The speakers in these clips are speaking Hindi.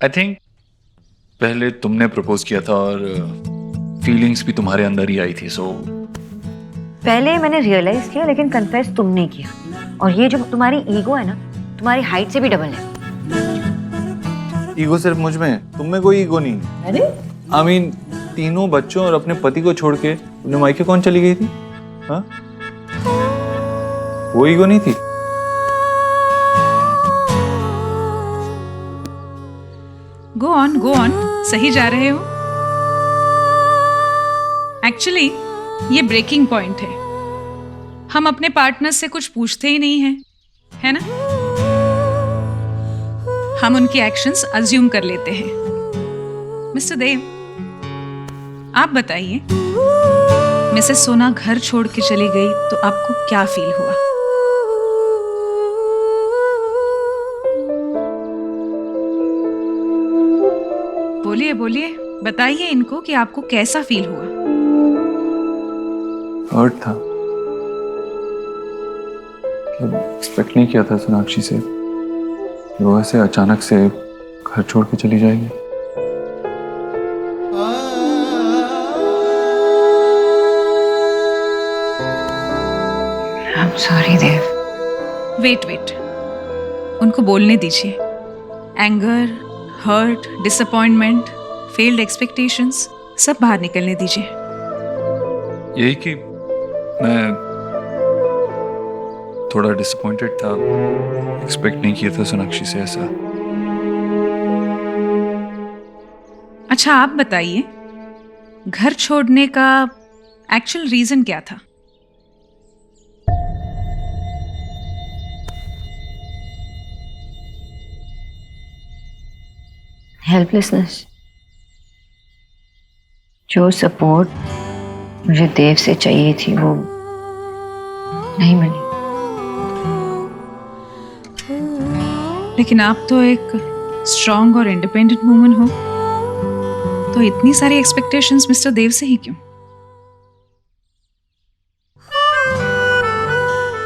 आई थिंक पहले तुमने प्रपोज किया था और फीलिंग्स भी तुम्हारे अंदर ही आई थी, सो पहले मैंने रियलाइज किया, लेकिन कन्फेस तुमने किया। और ये जो तुम्हारी ईगो है ना, तुम्हारी हाइट से भी डबल है। ईगो सिर्फ मुझ में है, तुम में कोई ईगो नहीं। अरे आई मीन तीनों बच्चों और अपने पति को छोड़ के तुमने मायके कौन चली गई थी? हाँ, वो ईगो नहीं थी? गो ऑन, सही जा रहे हो। एक्चुअली ये ब्रेकिंग पॉइंट है। हम अपने पार्टनर से कुछ पूछते ही नहीं हैं, है ना? हम उनकी एक्शंस अज्यूम कर लेते हैं। मिस्टर देव, आप बताइए, मिसेस सोना घर छोड़ के चली गई तो आपको क्या फील हुआ? बोलिए बोलिए, बताइए इनको कि आपको कैसा फील हुआ। हर्ट था, एक्सपेक्ट नहीं किया था सोनाक्षी से वो ऐसे अचानक से घर छोड़ के चली जाएगी। I am sorry Dev. Wait, उनको बोलने दीजिए। Anger, hurt, disappointment, failed expectations सब बाहर निकलने दीजिए। यही कि मैं थोड़ा डिसअपॉइंटेड था, एक्सपेक्ट नहीं किया था सोनाक्षी से ऐसा। अच्छा, आप बताइए, घर छोड़ने का एक्चुअल रीजन क्या था? हेल्पलेसनेस। जो सपोर्ट मुझे देव से चाहिए थी वो नहीं मिली। लेकिन आप तो एक स्ट्रांग और इंडिपेंडेंट वुमन हो, तो इतनी सारी एक्सपेक्टेशंस मिस्टर देव से ही क्यों?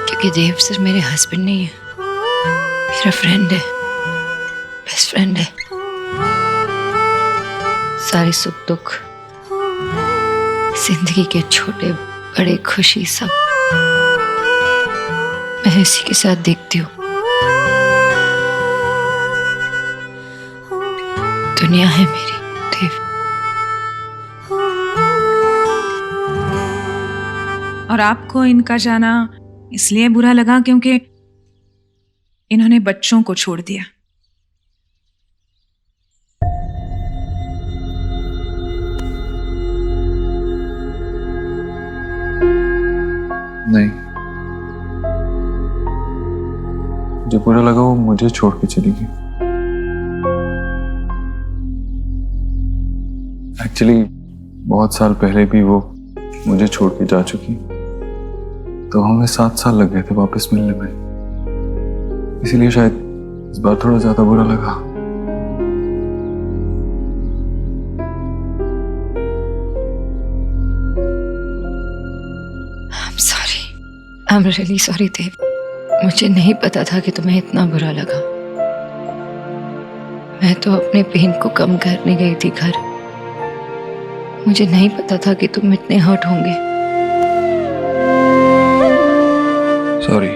क्योंकि देव सिर्फ मेरे हस्बैंड नहीं है, मेरा फ्रेंड है, बेस्ट फ्रेंड है। सारी सुख दुख, जिंदगी के छोटे बड़े खुशी सब मैं इसी के साथ देखती हूँ। दुनिया है मेरी देव। और आपको इनका जाना इसलिए बुरा लगा क्योंकि इन्होंने बच्चों को छोड़ दिया। नहीं, जो बुरा लगा वो मुझे छोड़ के चली गई। एक्चुअली बहुत साल पहले भी वो मुझे छोड़ के जा चुकी, तो हमें 7 साल लग गए थे वापस मिलने में, इसीलिए शायद इस बार थोड़ा ज्यादा बुरा लगा। I'm really sorry देव। मुझे नहीं पता था कि तुम्हें इतना बुरा लगा। मैं तो अपने पेन को कम करने गई थी घर। मुझे नहीं पता था कि तुम इतने हर्ट होंगे। सॉरी।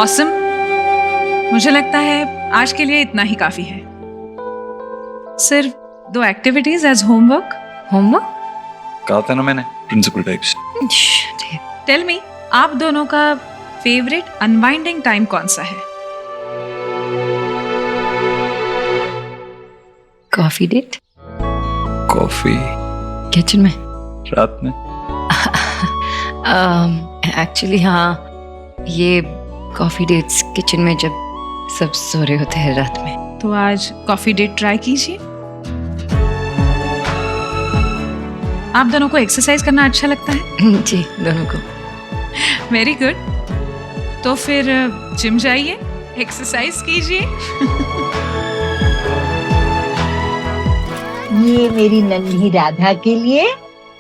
ऑसम, मुझे लगता है आज के लिए इतना ही काफी है। सिर्फ 2 एक्टिविटीज एज होमवर्क। होमवर्क? कहा था ना मैंने, प्रिंसिपल टाइप्स। टेल मी, आप दोनों का फेवरेट अनवाइंडिंग टाइम कौन सा है? Coffee date. कॉफी? किचन में? रात में? एक्चुअली हाँ, ये कॉफी डेट्स किचन में जब सब सो रहे होते हैं रात में। तो आज कॉफी डेट ट्राई कीजिए। आप दोनों को एक्सरसाइज करना अच्छा लगता है? जी, दोनों को। Very good. तो फिर जिम जाइए, एक्सरसाइज कीजिए। ये मेरी नन्ही राधा के लिए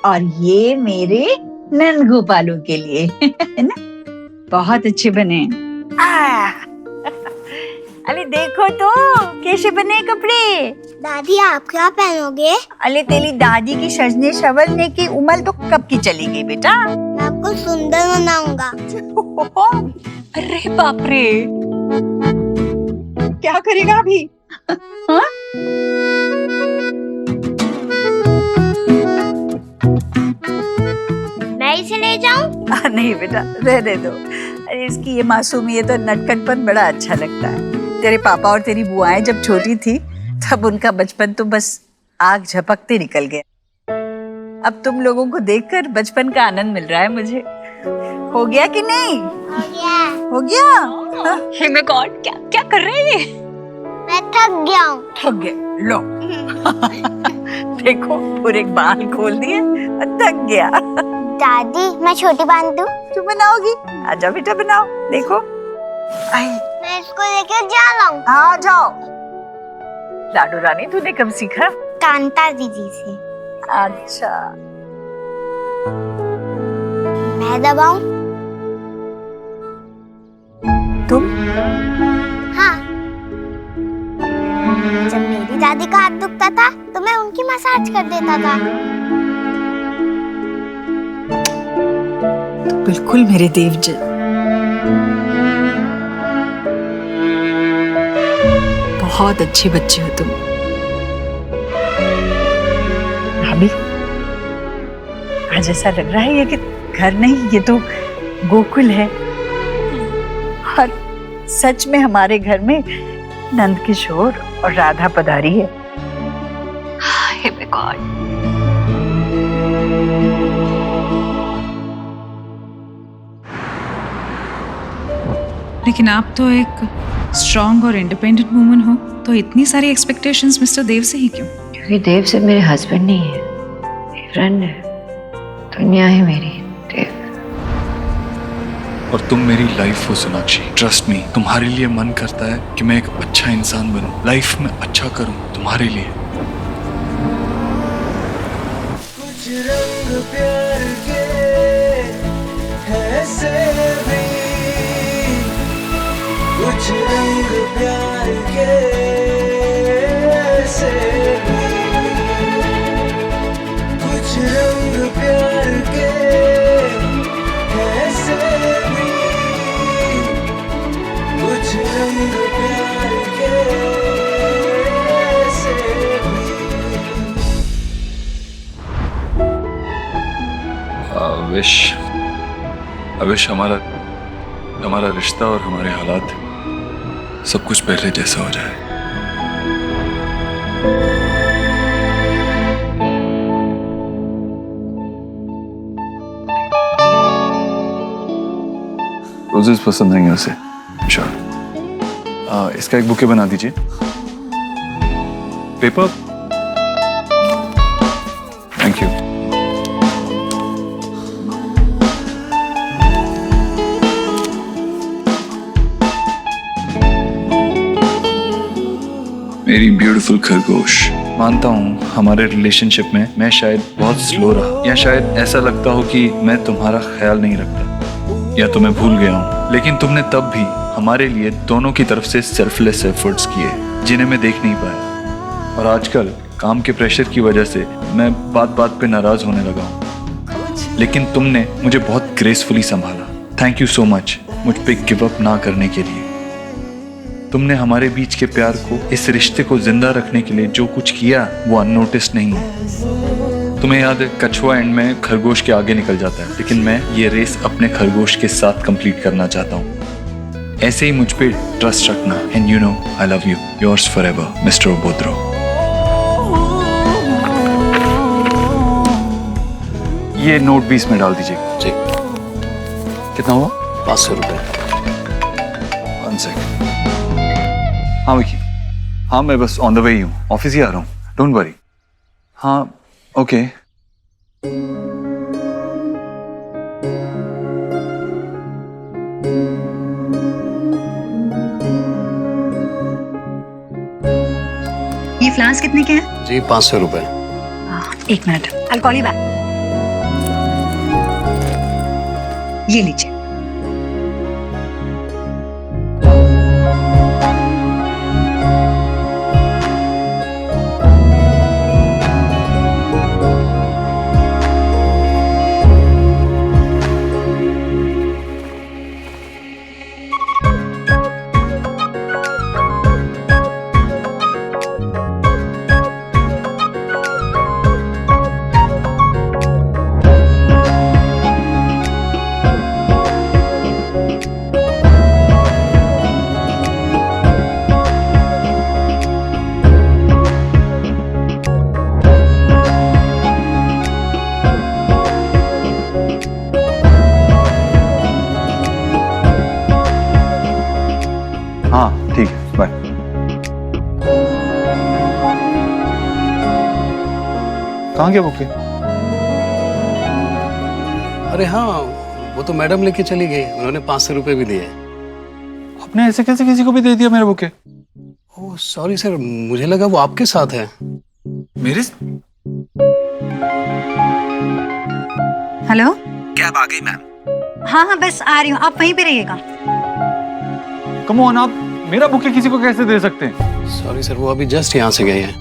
और ये मेरे नंद गोपालों के लिए है ना, बहुत अच्छे बने। अरे देखो तो कैसे बने कपड़े। दादी आप क्या पहनोगे? अरे तेरी दादी की सजने संवरने की उम्र तो कब की चली गई बेटा। मैं आपको सुंदर बनाऊंगा। अरे बाप रे, क्या करेगा अभी? हाँ? मैं इसे ले जाऊं? नहीं बेटा, रहने दो। अरे इसकी ये मासूमियत और नटखटपन बड़ा अच्छा लगता है। तेरे पापा और तेरी बुआएं जब छोटी थी तब उनका बचपन तो बस आग झपकते निकल गया। अब तुम लोगों को देखकर बचपन का आनंद मिल रहा है मुझे। हो गया कि नहीं? हो गया। हो गया? हे माय गॉड, क्या क्या कर रहे हैं ये? मैं थक गया हूँ। थक गए, लो। देखो पूरे बाल खोल दिए और थक गया। दादी मैं छोटी बांध दूं? तू बनाओगी? आजा बेटा बनाओ। देखो आई, मैं इसको लेकर जा रहा हूँ। आ जाओ। लाडू रानी तूने कब सीखा? कांता दीदी से। अच्छा, मैं दबाऊं? तुम? हाँ। जब मेरी दादी का हाथ दुखता था तो मैं उनकी मसाज कर देता था। बिल्कुल मेरे देव जी। बहुत अच्छे बच्चे हो तुम। भाभी, आज ऐसा लग रहा है ये कि घर नहीं, ये तो गोकुल है। और सच में हमारे घर में नंद किशोर और राधा पधारी है। Hey my God. लेकिन आप तो एक स्ट्रॉन्ग और इंडिपेंडेंट वुमन हो, तो इतनी सारी एक्सपेक्टेशंस मिस्टर देव से ही क्यों? क्योंकि देव सिर्फ मेरे हस्बैंड नहीं है, मेरे फ्रेंड है, दुनिया है मेरी देव। और तुम मेरी लाइफ हो सोनाक्षी। ट्रस्ट मी, तुम्हारे लिए मन करता है कि मैं एक अच्छा इंसान बनूं, लाइफ में अच्छा करूं तुम्हारे लिए। कुछ रंग प्यार के ऐसे भी, कुछ रंग प्यार के ऐसे भी, कुछ रंग प्यार के ऐसे भी, कुछ रंग प्यार के ऐसे भी। I wish हमारा रिश्ता और हमारे हालात सब कुछ पहले जैसा हो जाए। रोजेस पसंद आएंगे उसे, श्योर। इसका एक बुके बना दीजिए। पेपर। Thank you. मेरी ब्यूटीफुल खरगोश, मानता हूँ हमारे रिलेशनशिप में मैं शायद बहुत स्लो रहा, या शायद ऐसा लगता हो कि मैं तुम्हारा ख्याल नहीं रखता, या तो मैं भूल गया हूँ। लेकिन तुमने तब भी हमारे लिए दोनों की तरफ से सेल्फलेस एफर्ट्स किए जिन्हें मैं देख नहीं पाया। और आजकल काम के प्रेशर की वजह से मैं बात बात पे नाराज होने लगा हूँ, लेकिन तुमने मुझे बहुत ग्रेसफुली संभाला। थैंक यू सो मच मुझ पे गिव अप ना करने के लिए। तुमने हमारे बीच के प्यार को, इस रिश्ते को जिंदा रखने के लिए जो कुछ किया वो अननोटिस्ड नहीं है। तुम्हें याद है कछुआ एंड में खरगोश के आगे निकल जाता है, लेकिन मैं ये रेस अपने खरगोश के साथ कंप्लीट करना चाहता हूँ। ऐसे ही मुझ पे ट्रस्ट रखना। And you know I love you. Yours forever mister Obodro. ये नोट भी इसमें डाल दीजिए। जी। कितना हुआ? 500 रुपये। 1 सेकंड। हाँ विकी, हाँ मैं बस ऑन द वे ही हूँ, ऑफिस ही आ रहा हूँ, डोंट वरी। हाँ ओके। ये फ्लावर्स कितने के हैं? जी 500 रुपये। 1 minute, I'll call you back. ये लीजिए। हाँ ठीक है, बाय। कहाँ गया बुके? अरे हाँ, वो तो मैडम लेके चली गई, उन्होंने 500 रुपए भी दिए। आपने ऐसे कैसे किसी को भी दे दिया मेरे बुके? ओह सॉरी सर, मुझे लगा वो आपके साथ है। मेरे हेलो, कैब आ गई मैम। हाँ हाँ बस आ रही हूँ, आप वहीं पे रहिएगा। कम ऑन, आप मेरा बुके किसी को कैसे दे सकते हैं? सॉरी सर, वो अभी जस्ट यहाँ से गए हैं।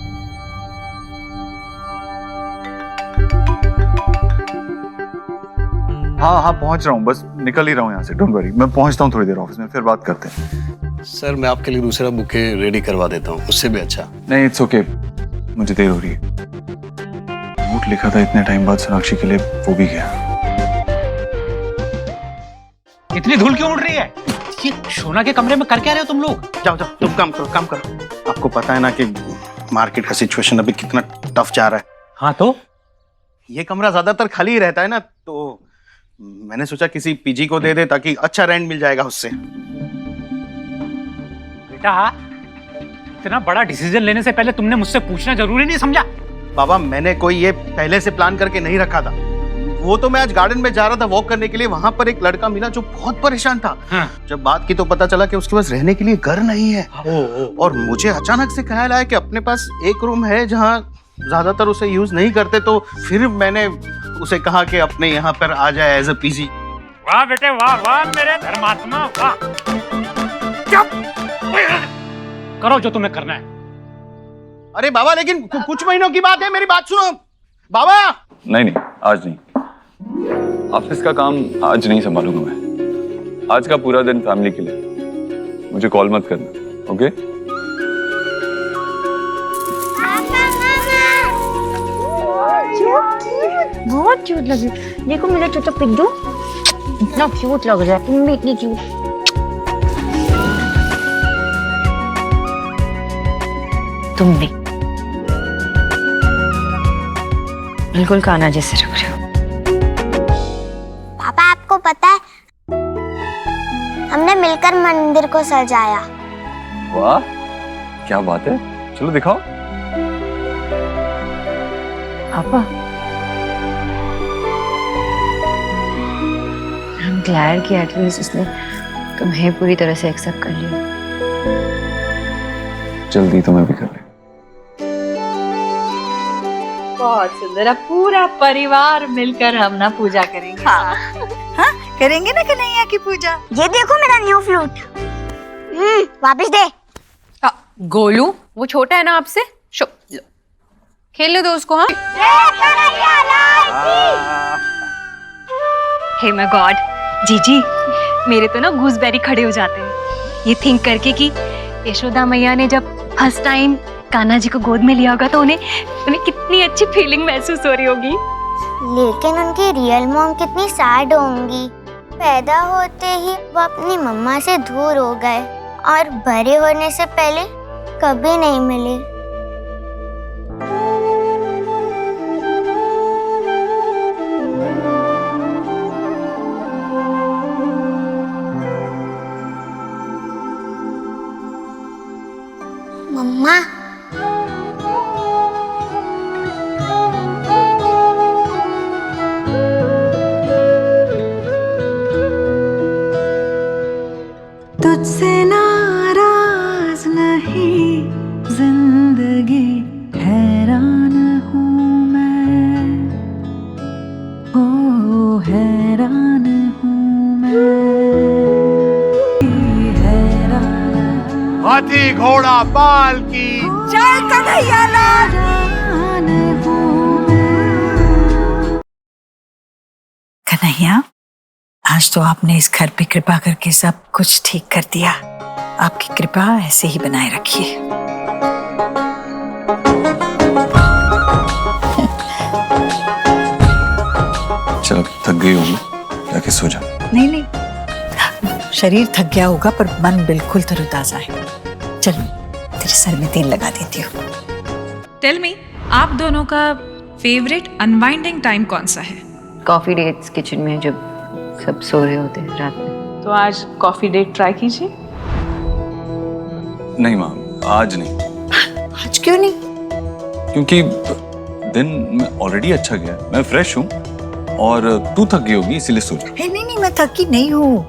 हाँ हाँ पहुंच रहा हूँ, बस निकल ही रहा हूँ यहाँ से। डोंट वरी, मैं पहुंचता हूँ थोड़ी देर ऑफिस में, फिर बात करते हैं। सर मैं आपके लिए दूसरा बुके रेडी करवा देता हूँ, उससे भी अच्छा। नहीं इट्स ओके, मुझे देर हो रही है। नोट लिखा था इतने टाइम बाद सोनाक्षी के लिए, वो भी गया। इतनी धूल क्यों उड़ रही है? ये सोना के कमरे में कर क्या रहे हो तुम लोग? जाओ जाओ, तुम काम करो, काम करो। आपको पता है ना कि मार्केट का सिचुएशन अभी कितना टफ जा रहा है। हाँ तो ये कमरा ज्यादातर खाली ही रहता है ना, तो मैंने सोचा किसी पीजी को दे दे ताकि अच्छा रेंट मिल जाएगा उससे। बेटा इतना बड़ा डिसीजन लेने से पहले तुमने मुझसे पूछना जरूरी नहीं समझा? बाबा मैंने कोई ये पहले से प्लान करके नहीं रखा था। वो तो मैं आज गार्डन में जा रहा था वॉक करने के लिए, वहां पर एक लड़का मिला जो बहुत परेशान था। हाँ। जब बात की तो पता चला कि उसके पास रहने के लिए घर नहीं है। और मुझे अचानक से ख्याल आया कि अपने पास एक रूम है जहाँ ज्यादातर उसे यूज नहीं करते, तो फिर मैंने उसे कहा कि अपने यहाँ पर आ जाए एज अ पीजी। वाह बेटे वाह, वाह मेरे धर्मात्मा वाह। करो जो तुम्हें करना है। अरे बाबा लेकिन कुछ महीनों की बात है, मेरी बात सुनो बाबा। नहीं नहीं, आज नहीं। ऑफिस का काम आज नहीं संभालूंगा मैं। आज का पूरा दिन फैमिली के लिए। मुझे कॉल मत करना, ओके? बहुत क्यूट लगी। देखो मेरा छोटा पिग्गू इतना क्यूट लग रहा है, तुम भी इतनी क्यूट। तुम भी बिल्कुल कान्हा जैसे लग रहे हो। पापा आपको पता है हमने मिलकर मंदिर को सजाया। वाह क्या बात है, चलो दिखाओ। पापा I'm glad कि एटलीस्ट उसने तुम्हें पूरी तरह से एक्सेप्ट कर लिया। जल्दी तुम्हें भी कर ले। बहुत सुंदर। अब पूरा परिवार मिलकर हम ना पूजा करेंगे। हाँ हाँ करेंगे ना कन्हैया की पूजा। ये देखो मेरा न्यू फ्लूट। वापस दे। गोलू वो छोटा है ना आपसे, लो खेलने दो उसको। हाँ हे माय गॉड, जीजी मेरे तो ना गूसबेरी खड़े हो जाते हैं ये थिंक करके कि यशोदा मैया ने जब फर्स्ट टाइम कान्हा जी को गोद में लिया होगा तो उन्हें कितनी अच्छी फीलिंग महसूस हो रही होगी। लेकिन उनकी रियल मॉम कितनी सैड होंगी। पैदा होते ही वो अपनी मम्मा से दूर हो गए और बड़े होने से पहले कभी नहीं मिले। मम्मा तुझसे नाराज नहीं जिंदगी। हाथी घोड़ा पाल की जय कन्हैया लाल। कन्हैया, आज तो आपने इस घर पे कृपा करके सब कुछ ठीक कर दिया। आपकी कृपा ऐसे ही बनाए रखिए। चल थक गई होगी, जाके सो जा। नहीं नहीं, शरीर थक गया होगा पर मन बिल्कुल तरोताजा है। चलो तेरे सर में तेल लगा देती हूँ। टेल मी, आप दोनों का फेवरेट अनवाइंडिंग टाइम कौन सा है? कॉफी डेट्स किचन में जब सब सो रहे होते हैं रात में। तो आज कॉफी डेट ट्राई कीजिए। नहीं माँ, आज नहीं, आज क्यों नहीं? क्योंकि दिन में ऑलरेडी अच्छा गया, मैं फ्रेश हूँ और तू थक गई होगी इसीलिए सो जा। नहीं नहीं, मैं थकी नहीं हूँ,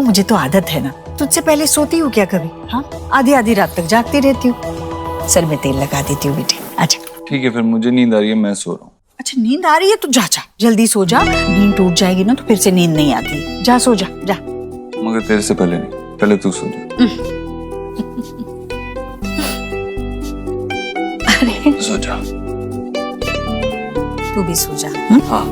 मुझे तो आदत है ना। तुझसे पहले सोती हूँ क्या कभी? हाँ, आधी आधी रात तक जागती रहती हूँ। सर में तेल लगा देती हूँ बेटे। अच्छा ठीक है, फिर मुझे नींद आ रही है, मैं सो रहा हूँ। अच्छा, नींद आ रही है तो जा जा, जल्दी सो जा। नींद टूट जाएगी ना तो फिर से नींद नहीं आती। जा सो जा जा। मगर तेरे से पहले नहीं, पहले तू सो जा। अरे सो जा। तू भी सो जा। हाँ।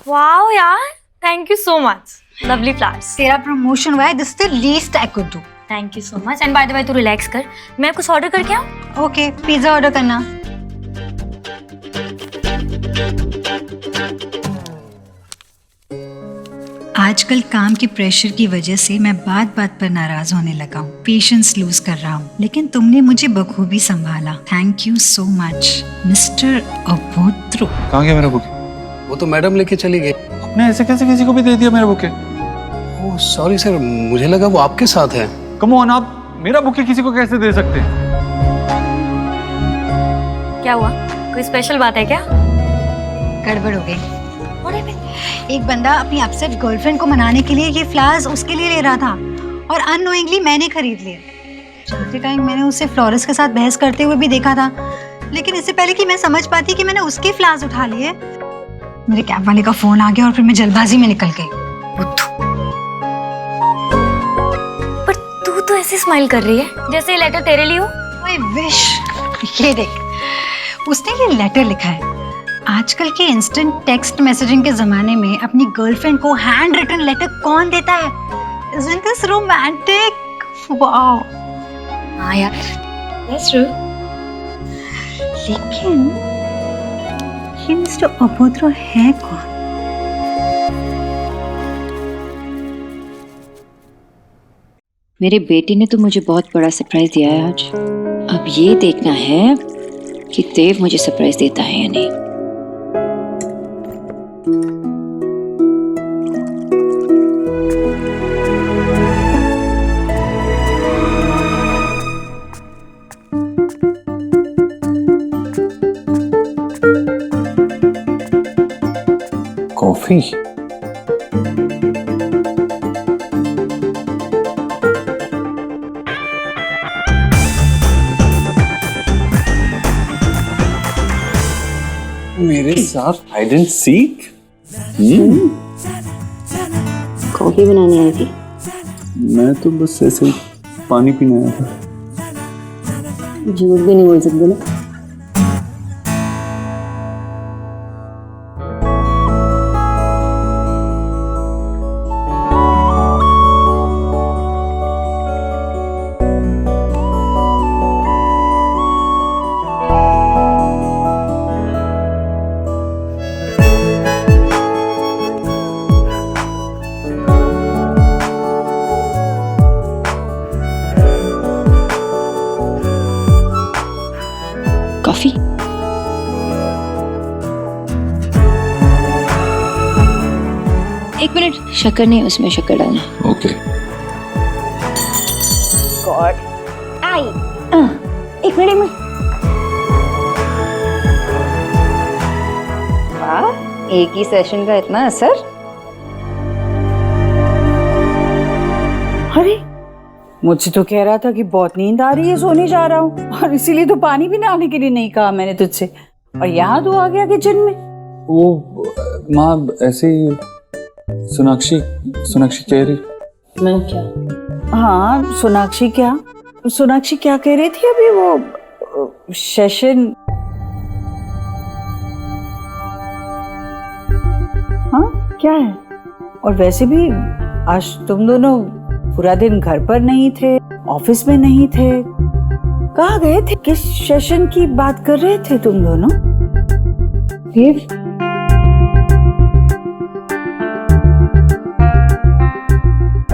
वाओ यार, thank you so much, lovely flowers. तेरा प्रमोशन हुआ है, this is the least I could do. Thank you so much. And by the way, तू रिलैक्स कर, मैं कुछ ऑर्डर करके आऊँ? ओके, पिज्जा ऑर्डर करना। आजकल काम के प्रेशर की वजह से मैं बात बात पर नाराज होने लगा हूँ, पेशेंस लूज कर रहा हूँ, लेकिन तुमने मुझे बखूबी संभाला। Thank you so much mister अभद्र। कहाँ गया मेरा बुके? वो तो मैडम लेके चली गई। आपने ऐसे कैसे किसी को भी दे दिया मेरा बुके? ओह सॉरी सर, मुझे लगा वो आपके साथ है। कम ऑन, आप मेरा बुके किसी को कैसे दे सकते हैं? क्या हुआ, कोई स्पेशल बात है क्या? गड़बड़ हो गई। एक बंदा अपनी अपसेट गर्लफ्रेंड को मनाने के लिए ये फ्लावर्स उसके लिए ले रहा था और अननोइंगली मैंने खरीद लिए। चलते टाइम मैंने उसे फ्लोरिस्ट के साथ बहस करते हुए भी देखा था, लेकिन इससे पहले कि मैं समझ पाती कि मैंने उसके फ्लावर्स उठा लिए, मेरे कैब वाले का फोन आ गया और फिर मैं जल्दबाजी में निकल गई। पर तू तो ऐसे स्माइल कर रही है जैसे ये लेटर तेरे लिए हो। I wish. ये देख, उसने ये लेटर लिखा है। आजकल के इंस्टेंट टेक्स्ट मैसेजिंग के जमाने में अपनी गर्लफ्रेंड को हैंड रिटन लेटर कौन देता है? Isn't this romantic? Wow. हाँ यार, that's true. लेकिन ये मिस्टर अभद्र है कौन? मेरे बेटे ने तो मुझे बहुत बड़ा सरप्राइज दिया है आज। अब ये देखना है कि देव मुझे सरप्राइज देता है या नहीं। कॉफी? मेरे साथ हाइड एंड सीक? कॉफी बनाने आई थी। मैं तो बस ऐसे ही पानी पीने आया था। झूठ भी नहीं बोल सकते ना। कॉफी? एक मिनट, शक्कर नहीं, उसमें शक्कर डालना। ओके। गॉड, आई एक मिनट। वाह, एक ही सेशन का इतना असर। अरे मुझसे तो कह रहा था कि बहुत नींद आ रही है, सोने जा रहा हूँ, और इसीलिए तो पानी भी नहाने के लिए नहीं कहा मैंने तुझसे। और यहाँ तू आ गया किचन में। वो माँ ऐसे ही सोनाक्षी सोनाक्षी कह रही। मैं क्या? हाँ सोनाक्षी क्या कह रही थी अभी? वो सेशन। हाँ क्या है? और वैसे भी आज तुम दोनों पूरा दिन घर पर नहीं थे, ऑफिस में नहीं थे, कहाँ गए थे? किस सेशन की बात कर रहे थे तुम दोनों?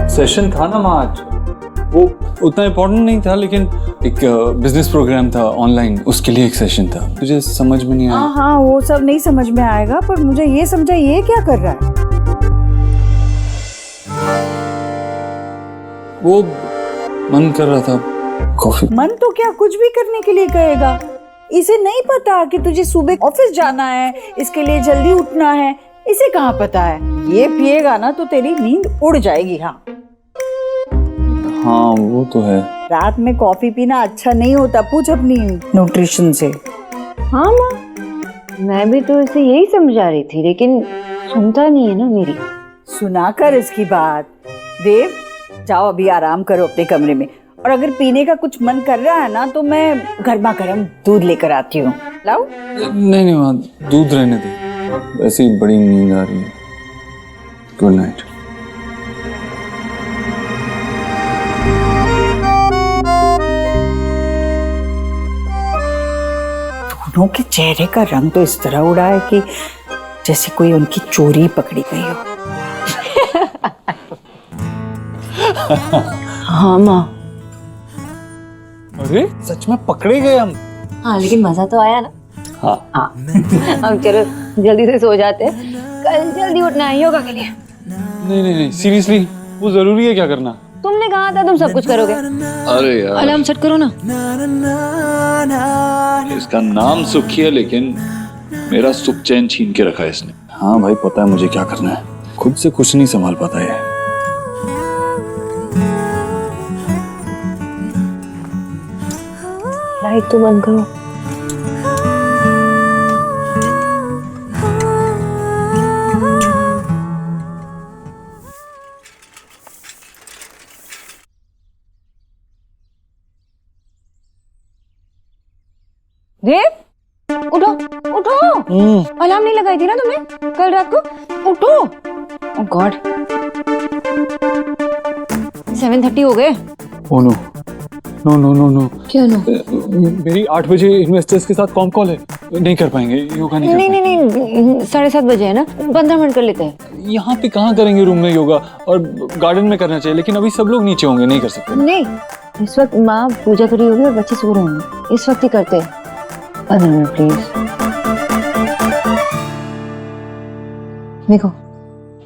सेशन था ना माँ आज, वो उतना इम्पोर्टेंट नहीं था, लेकिन एक बिजनेस प्रोग्राम था ऑनलाइन, उसके लिए एक सेशन था। तुझे समझ में नहीं आया? हाँ वो सब नहीं समझ में आएगा, पर मुझे ये समझा ये क्या कर रहा है? वो मन कर रहा था कॉफी। मन तो क्या कुछ भी करने के लिए कहेगा। इसे नहीं पता कि तुझे सुबह ऑफिस जाना है, इसके लिए जल्दी उठना है, इसे कहाँ पता है? ये पिएगा ना तो तेरी नींद उड़ जाएगी। हाँ वो तो है। रात में कॉफी पीना अच्छा नहीं होता, पूछ अपनी न्यूट्रिशन से। हाँ माँ, मैं भी तो इसे यही समझा रही थी, लेकिन सुनता नहीं है ना मेरी। सुना कर इसकी बात। देव जाओ अभी आराम करो अपने कमरे में, और अगर पीने का कुछ मन कर रहा है ना तो मैं गर्मा गर्म दूध लेकर आती हूँ। लाओ? नहीं माँ, दूध रहने दे, वैसे ही बड़ी नींद आ रही है। Good night. दोनों के चेहरे का रंग तो इस तरह उड़ा है कि जैसे कोई उनकी चोरी पकड़ी गई हो। हाँ माँ। अरे सच में पकड़े गए हम। हाँ लेकिन मजा तो आया ना। हाँ अब चलो जल्दी से सो जाते हैं, कल जल्दी उठना है योगा के लिए। नहीं सीरियसली, वो जरूरी है क्या करना? तुमने कहा था तुम सब कुछ करोगे। अरे यार अलार्म सेट करो ना। इसका नाम सुखी है, लेकिन मेरा सुख चैन छीन के रखा है इसने। हाँ भाई पता है मुझे क्या करना है, खुद से कुछ नहीं संभाल पाता है। लाइट तो बंद करो। देव उठो उठो, अलार्म नहीं लगाई थी ना तुमने कल रात को? उठो। ओह गॉड, 7:30 हो गए। Oh no no no no no. क्या नो? मेरी 8 बजे इन्वेस्टर्स के साथ कॉम कॉल है, नहीं कर पाएंगे, योगा नहीं कर पाएंगे। नहीं 7:30 बजे है ना, 15 मिनट कर लेते हैं। यहाँ पे कहाँ करेंगे रूम में योगा, और गार्डन में करना चाहिए, लेकिन अभी सब लोग नीचे होंगे, नहीं कर सकते। नहीं इस वक्त माँ पूजा करी होगी और बच्चे सो रहे होंगे, इस वक्त ही करते हैं। 15 मिनट प्लीज। देखो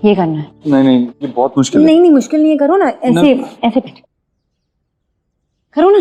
ये करना है। नहीं ये बहुत मुश्किल है। नहीं मुश्किल नहीं है, करो ना, ऐसे ऐसे करो ना।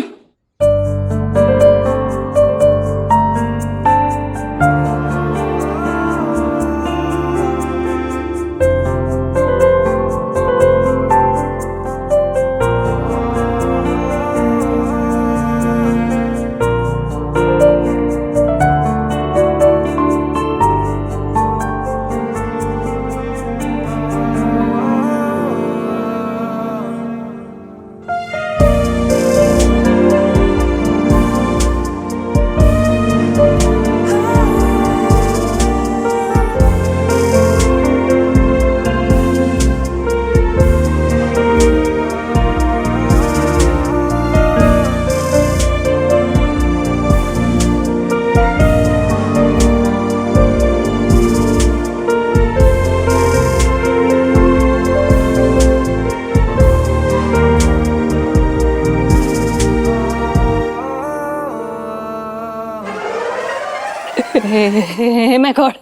मैं गॉड,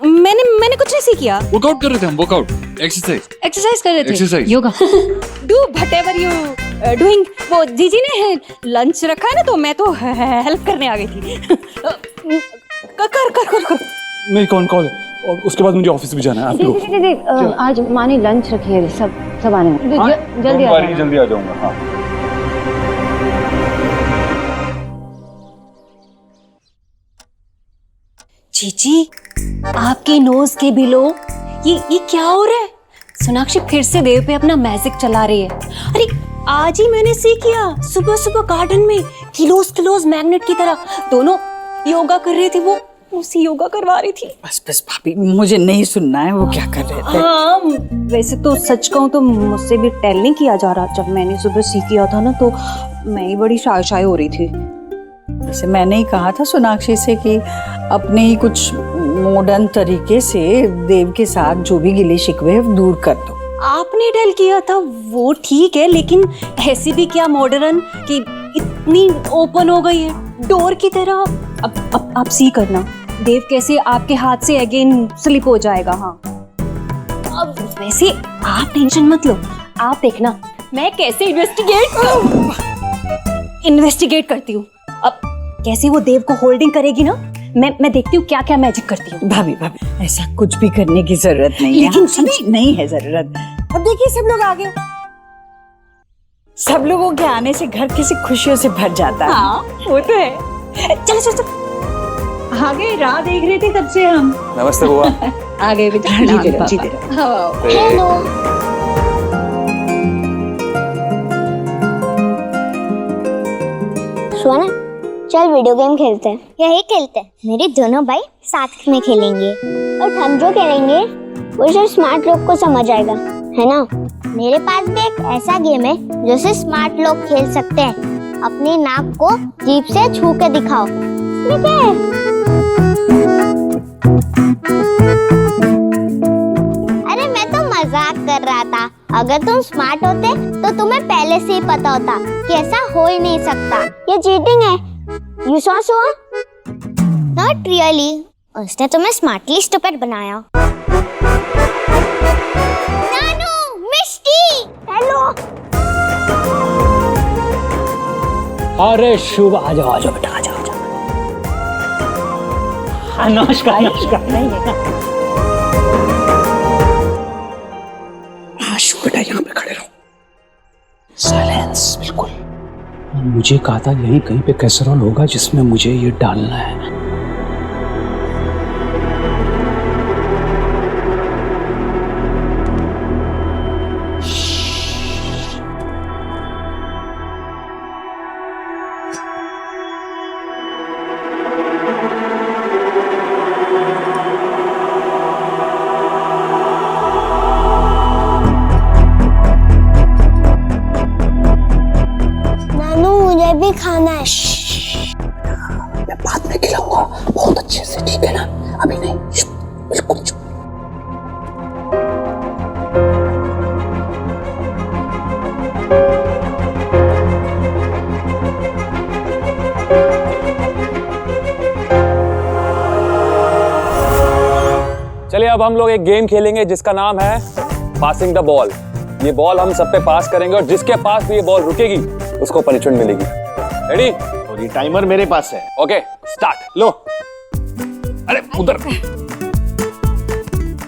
मैंने कुछ नहीं किया। वर्कआउट कर रहे थे हम, वर्कआउट एक्सरसाइज कर रहे थे। Exercise yoga. Do whatever you doing. वो जीजी ने लंच रखा है ना, तो मैं तो हेल्प करने आ गई थी। कर। मेरी कौन कॉल है, और उसके बाद मुझे ऑफिस भी जाना है। आप लोग दीदी आज माँ ने लंच रखी है, सब आने में। जल्दी आ जाओ। जल्दी आ जाऊंगा। हाँ जीजी, आपके नोज के बिलो ये क्या हो रहा है? सोनाक्षी फिर से देव पे अपना मैजिक चला रही है। अरे आज ही मैंने सीख किया, सुबह सुबह गार्डन में किलोज मैग्नेट की तरह दोनों योगा कर रही थी। वो उसी योगा करवा रही थी। बस बस भाभी, मुझे नहीं सुनना है वो क्या कर रहे थे। हाँ, वैसे तो सच कहूँ तो मुझसे भी टेल नहीं किया जा रहा। जब मैंने सुबह सीख किया था ना तो मैं ही बड़ी शाय हो रही थी। वैसे मैंने ही कहा था सोनाक्षी से कि अपने ही कुछ मॉडर्न तरीके से देव के साथ जो भी गिले शिकवे दूर कर दो। आपने टेल किया था वो ठीक है, लेकिन ऐसी भी क्या मॉडर्न कि इतनी ओपन हो गई है डोर की तरह। अब आप सी करना, देव कैसे आपके हाथ से अगेन स्लिप हो जाएगा। हाँ, अब वैसे आप टेंशन मत लो, आप देखना मैं कैसे इन्वेस्टिगेट करती हूँ। अब कैसे वो देव को होल्डिंग करेगी ना, मैं देखती हूँ क्या क्या मैजिक करती हूँ। भाभी भाभी, ऐसा कुछ भी करने की जरूरत नहीं है। लेकिन नहीं है जरूरत। अब देखिए सब लोग आ गए। सब लोगों के आने से घर किसी खुशियों से भर जाता है। हाँ, वो तो है। चलो चलो चलो, आ गए। राह देख रहे थे कब से हम। नमस्ते बुआ। आ गए बेटा। जीते रहो। हेलो। सोना, चल वीडियो गेम खेलते हैं। यही खेलते हैं। मेरे दोनों भाई साथ में खेलेंगे और हम जो खेलेंगे वो सिर्फ स्मार्ट लोग को समझ आएगा, है ना? मेरे पास भी एक ऐसा गेम है जो सिर्फ स्मार्ट लोग खेल सकते हैं। अपनी नाक को जीभ से छू के दिखाओ, ठीक है? अरे मैं तो मजाक कर रहा था। अगर तुम स्मार्ट होते तो तुम्हें पहले से ही पता होता कि ऐसा हो ही नहीं सकता। ये चीटिंग है। You saw so? Not really. उसने तुम्हें स्मार्टली स्टूपिड बनाया। नानू, मिष्टी, हेलो। अरे शुभ, आ जाओ बेटा, आ जाओ। नमस्कार। शुभ बेटा, यहाँ पे खड़े रहो। साइलेंस, बिल्कुल। मुझे कहा था यही कहीं पे कैसरोल होगा जिसमें मुझे ये डालना है। भी खाना है। मैं बाद में खिलाऊंगा बहुत अच्छे से, ठीक है ना? अभी नहीं, बिल्कुल चुप। चलिए अब हम लोग एक गेम खेलेंगे जिसका नाम है पासिंग द बॉल। ये बॉल हम सब पे पास करेंगे और जिसके पास भी ये बॉल रुकेगी उसको पनिशमेंट मिलेगी। रेडी? और ये टाइमर मेरे पास है। Okay, start. लो। अरे उधर।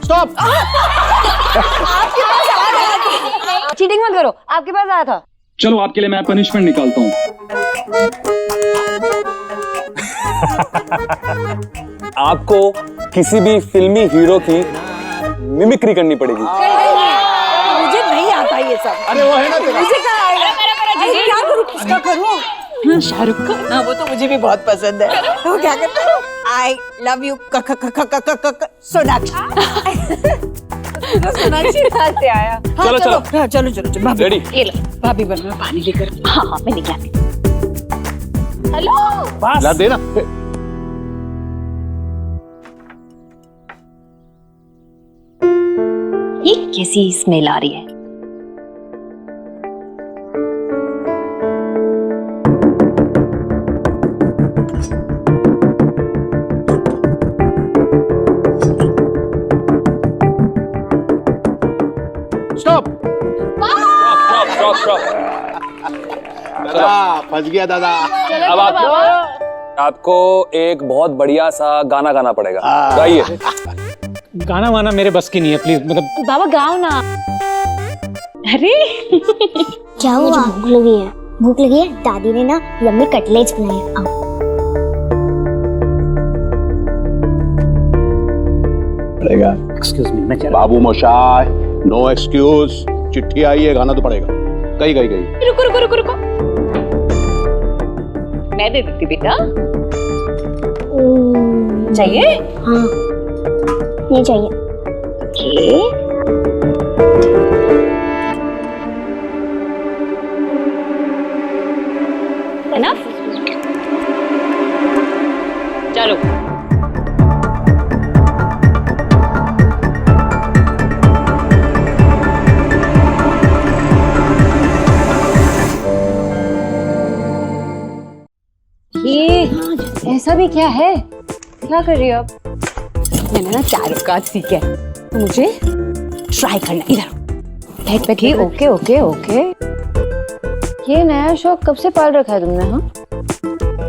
स्टॉप। आपके पास आ रहा था। चीटिंग मत करो, आपके पास आया था। चलो आपके लिए मैं पनिशमेंट निकालता हूँ। आपको किसी भी फिल्मी हीरो की मिमिक्री करनी पड़ेगी। मुझे नहीं आता ये सब। अरे वो है ना तेरा। मुझे क्या आएगा? क्या करूं? किसका करूं? शाहरुख का। हाँ, वो तो मुझे भी बहुत पसंद है। तो क्या करता हूँ? I love you Sonakshi. Sonakshi कहाँ से आया? चलो चलो चलो चलो चलो। भाभी, रेडी? ये लो भाभी, बन मैं पानी लेकर। हाँ हाँ, मैं लेके आती। हेलो। ला देना। ये कैसी स्मेल आ रही है? स्टॉप। स्टॉप। फंस गया दादा। अब आपको एक बहुत बढ़िया सा गाना गाना पड़ेगा। गाइए। गाना वाना मेरे बस की नहीं है, प्लीज। मतलब बाबा गाओ ना। अरे क्या हुआ? भूख लगी है। भूख लगी है? दादी ने ना यम्मी कटलेट्स बनाए। आओ। पड़ेगा। एक्सक्यूज मी, मैं चला। बाबू मोशाय, नो एक्सक्यूज। चिट्ठी आई है, गाना तो पड़ेगा। गई गई गई। रुको रुको रुको रुको, मैं दे देती बेटा। चाहिए? हाँ, नहीं चाहिए। Enough? चलो। ये ऐसा भी क्या है? क्या कर रही हो आप? मैंने ना चारुकाज सीखा है, तो मुझे ट्राई करना। इधर ओके ओके ओके ओके। ये नया शौक कब से पाल रखा है तुमने? हाँ,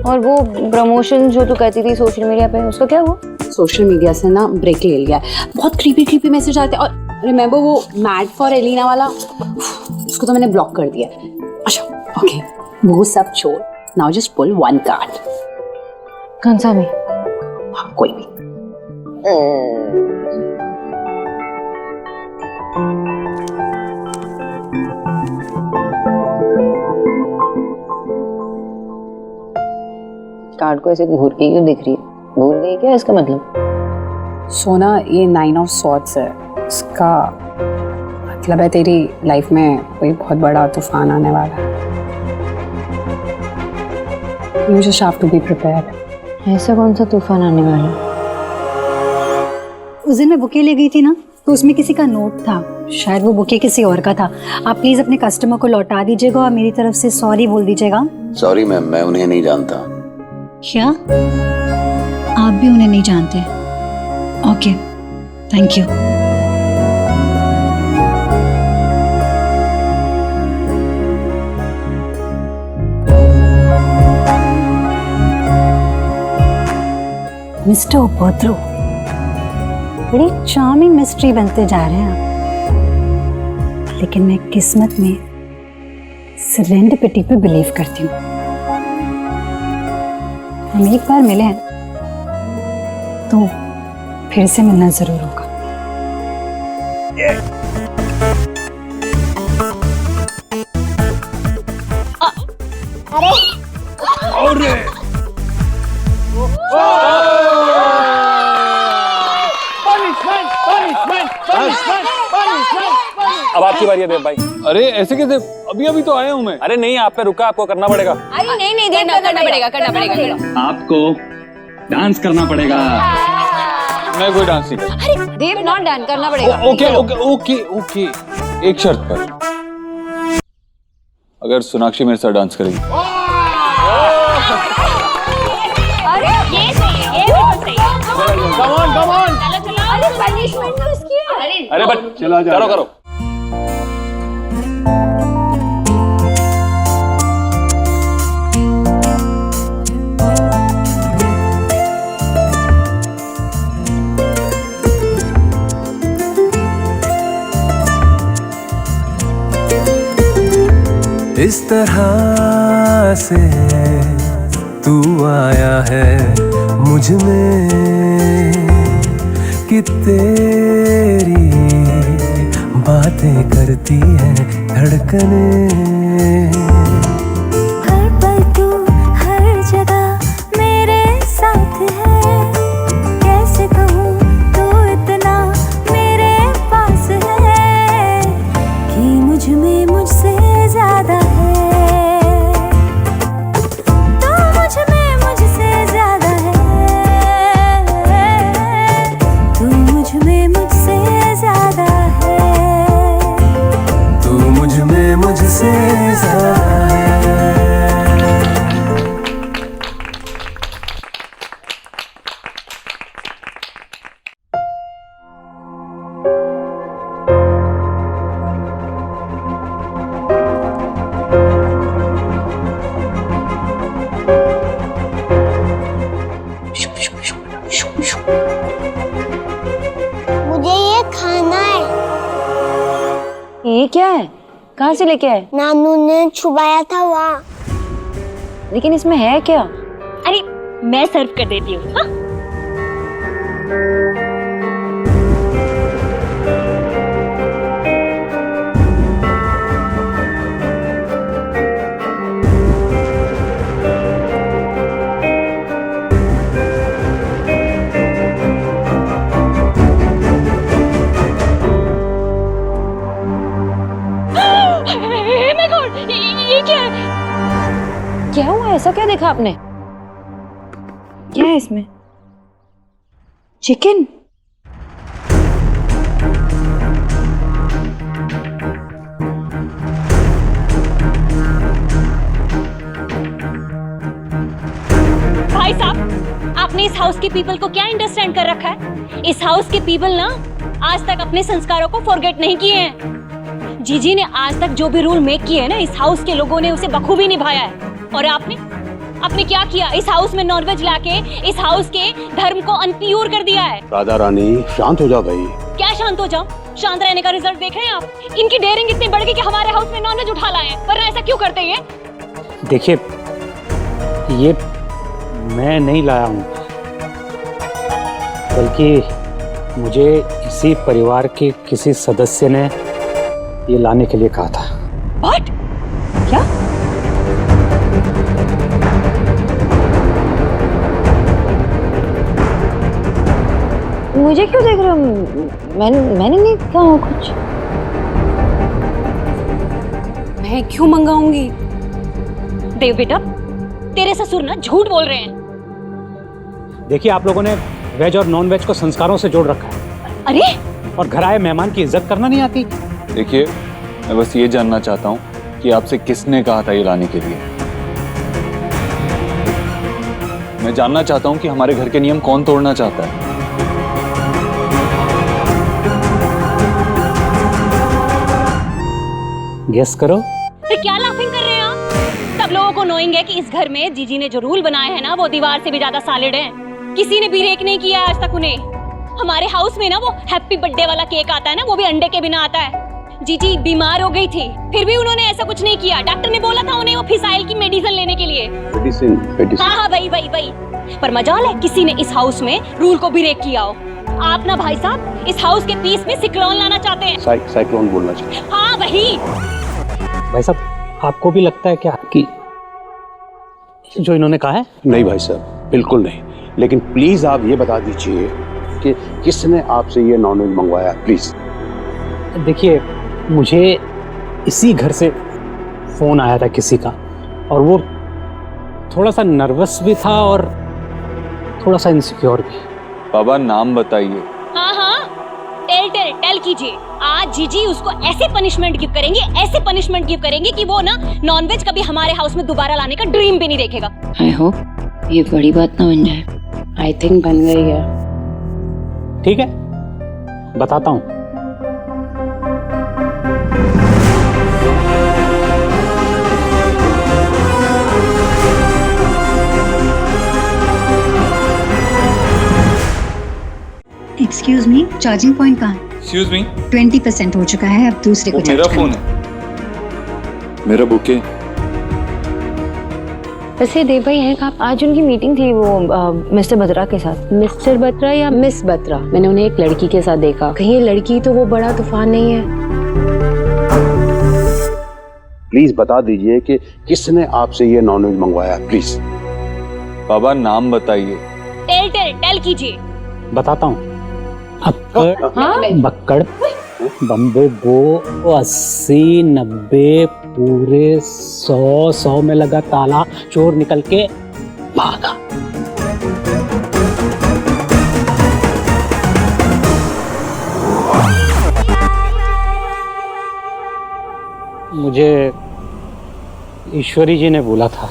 और वो प्रमोशन जो तू कहती थी सोशल मीडिया पे, उसका क्या हुआ? सोशल मीडिया से ना ब्रेक ले लिया है। बहुत क्रीपी मैसेज आते हैं। और रिमेंबर वो मैड फॉर एलिना वाला, उसको तो मैंने ब्लॉक कर दिया। अच्छा ओके, वो सब छोड़, now just pull one card. कौन सा भी? कोई भी। कार्ड को ऐसे घूर के क्यों दिख रही है? भूल गई क्या इसका मतलब? सोना, ये 9 ऑफ सॉर्ड्स है। इसका मतलब है तेरी लाइफ में कोई बहुत बड़ा तूफान आने वाला है। You just have to be prepared. ऐसा कौन सा तूफान आने वाला है? उस दिन मैं बुके ले गई थी ना, तो उसमें किसी का नोट था। शायद वो बुके किसी और का था। आप प्लीज अपने कस्टमर को लौटा दीजिएगा और मेरी तरफ से सॉरी बोल दीजिएगा। सॉरी मैम, मैं उन्हें नहीं जानता। क्या आप भी उन्हें नहीं जानते? Okay, thank you. मिस्टर उपद्रव, बड़ी चार्मिंग मिस्ट्री बनते जा रहे हैं आप। लेकिन मैं किस्मत में सेरेंडिपिटी पे बिलीव करती हूँ। हम एक बार मिले हैं तो फिर से मिलना जरूर होगा। अरे अब आपकी बारी है देव भाई। अरे ऐसे कैसे? अभी अभी तो आया हूँ मैं। अरे नहीं, आप पे रुका, आपको करना पड़ेगा। अरे नहीं करना पड़ेगा। आपको डांस करना पड़ेगा। मैं कोई डांस नहीं करता। अरे देव, नॉट डांस करना पड़ेगा। ओके ओके ओके ओके, एक शर्त पर, अगर सोनाक्षी मेरे साथ डांस करेगी। अरे ये सही है, ये बिल्कुल सही है। Come on. अरे पनिशमेंट तो इसकी है। अरे बट चलो करो। इस तरह से तू आया है मुझ में कि तेरी बातें करती हैं धड़कने। हर पल तू हर जगह मेरे साथ है। कैसे कहूँ तू इतना मेरे पास है कि मुझ में मुझसे ज्यादा है। तू मुझ में मुझसे ज्यादा है। तू मुझ में मुझसे ज्यादा है। तू मुझ में मुझसे ज्यादा है। मुझे ये खाना है। ये क्या है? कहाँ से लेके आए? नानू ने छुपाया था वहाँ। लेकिन इसमें है क्या? अरे मैं सर्व कर देती हूँ। हाँ? ऐसा क्या देखा आपने? क्या है इसमें? चिकन? भाई साहब, आपने इस हाउस के पीपल को क्या अंडरस्टैंड कर रखा है? इस हाउस के पीपल ना आज तक अपने संस्कारों को फॉरगेट नहीं किए हैं। जीजी ने आज तक जो भी रूल मेक किए हैं ना, इस हाउस के लोगों ने उसे बखूबी निभाया है। और आपने क्या किया? इस हाउस में नॉनवेज लाके इस हाउस के धर्म को अनप्योर कर दिया है। राधा रानी शांत हो जाओ भाई। क्या शांत हो जाओ? शांत रहने का रिजल्ट देख रहे हैं आप? इनकी डेयरिंग इतनी बढ़ गई कि हमारे हाउस में नॉनवेज उठा लाए हैं। वरना ऐसा क्यों करते ये? देखिए, ये मैं नहीं लाया हूँ, बल्कि मुझे इसी परिवार के किसी सदस्य ने ये लाने के लिए कहा था। What? क्या? मुझे क्यों देख रहे हो? मैंने नहीं कहा कुछ। मैं क्यों मंगाऊंगी? देव बेटा, तेरे ससुर ना झूठ बोल रहे हैं। देखिए, आप लोगों ने वेज और नॉन वेज को संस्कारों से जोड़ रखा है। अरे, और घर आए मेहमान की इज्जत करना नहीं आती। देखिए, मैं बस ये जानना चाहता हूँ कि आपसे किसने कहा था ये लाने के लिए। मैं जानना चाहता हूँ कि हमारे घर के नियम कौन तोड़ना चाहता है। गेस करो। फिर क्या लाफिंग कर रहे हैं आप? सब लोगों को नोइंग है कि इस घर में जीजी ने जो रूल बनाए हैं ना, वो दीवार से भी ज्यादा सॉलिड हैं। किसी ने भी ब्रेक नहीं किया आज तक उन्हें। हमारे हाउस में ना वो हैप्पी बर्थडे वाला केक आता है ना, वो भी अंडे के बिना आता है। जीजी बीमार हो गई थी, फिर भी उन्होंने ऐसा कुछ नहीं किया। डॉक्टर ने बोला था उन्हें वो फिसाइल की मेडिसिन लेने के लिए। मेडिसिन। हाँ, वही। पर मजाल है किसी ने इस हाउस में रूल को ब्रेक किया हो। आप ना भाई साहब इस हाउस के पीस में सिक्लोन लाना चाहते हैं। साइक्लोन बोलना चाहिए। हाँ, वही। भाई साहब, आपको भी लगता है क्या कि जो इन्होंने कहा है? नहीं भाई साहब, बिल्कुल नहीं। लेकिन प्लीज आप ये बता दीजिए कि किसने आपसे ये नॉनवेज मंगवाया, प्लीज। देखिए, मुझे इसी घर से फोन आया था किसी का, और वो थोड़ा सा नर्वस भी था और थोड़ा सा इनसिक्योर भी। बाबा, नाम बताइए। हाँ, टेल कीजिए। आज जीजी उसको ऐसे पनिशमेंट गिव करेंगे कि वो ना नॉनवेज कभी हमारे हाउस में दोबारा लाने का ड्रीम भी नहीं देखेगा। आई होप ये बड़ी बात ना बन जाए। आई थिंक बन गई है। ठीक है, बताता हूँ। एक्सक्यूज मी, चार्जिंग पॉइंट कहाँ है? एक्सक्यूज मी, 20% हो चुका है, अब दूसरे को मेरा चार्ज फोन है, मेरा बुके। वैसे देव भाई हैं कहाँ? आज उनकी मीटिंग थी वो मिस्टर बत्रा के साथ। मिस्टर बत्रा या मिस बत्रा? मैंने उन्हें एक लड़की के साथ देखा। कहीं ये लड़की तो वो बड़ा तूफान नहीं है? प्लीज बता दीजिए कि किसने आपसे ये नॉनवेज मंगवाया, प्लीज। बाबा, नाम बताइए। टेल कीजिए। बताता हूँ। अक्कड़, बक्कड़, बम्बे, बो, 80, 90, पूरे 100 में लगा ताला, चोर निकल के भागा। मुझे ईश्वरी जी ने बोला था।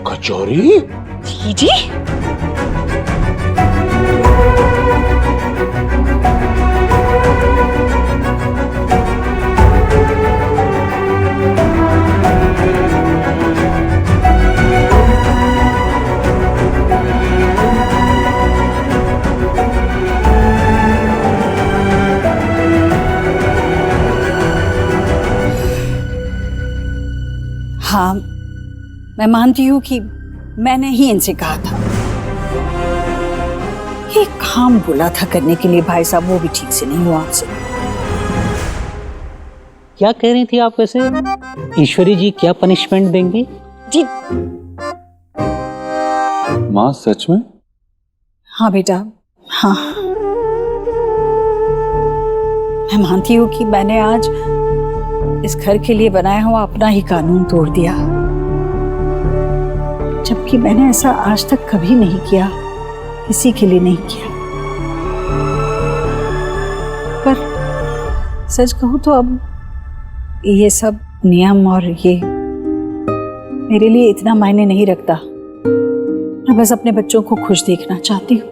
कचौरी? जीजी? हाँ, मैं मानती हूँ कि मैंने ही इनसे कहा था। ये काम बोला था करने के लिए भाई साहब, वो भी ठीक से नहीं हुआ आपसे। क्या कह रही थी आप वैसे? ईश्वरी जी क्या पनिशमेंट देंगी? जी माँ, सच में? हाँ बेटा, हाँ। मैं मानती हूँ कि मैंने आज इस घर के लिए बनाया हुआ अपना ही कानून तोड़ दिया, जबकि मैंने ऐसा आज तक कभी नहीं किया, किसी के लिए नहीं किया। पर सच कहूं तो अब ये सब नियम और ये मेरे लिए इतना मायने नहीं रखता। मैं बस अपने बच्चों को खुश देखना चाहती हूँ,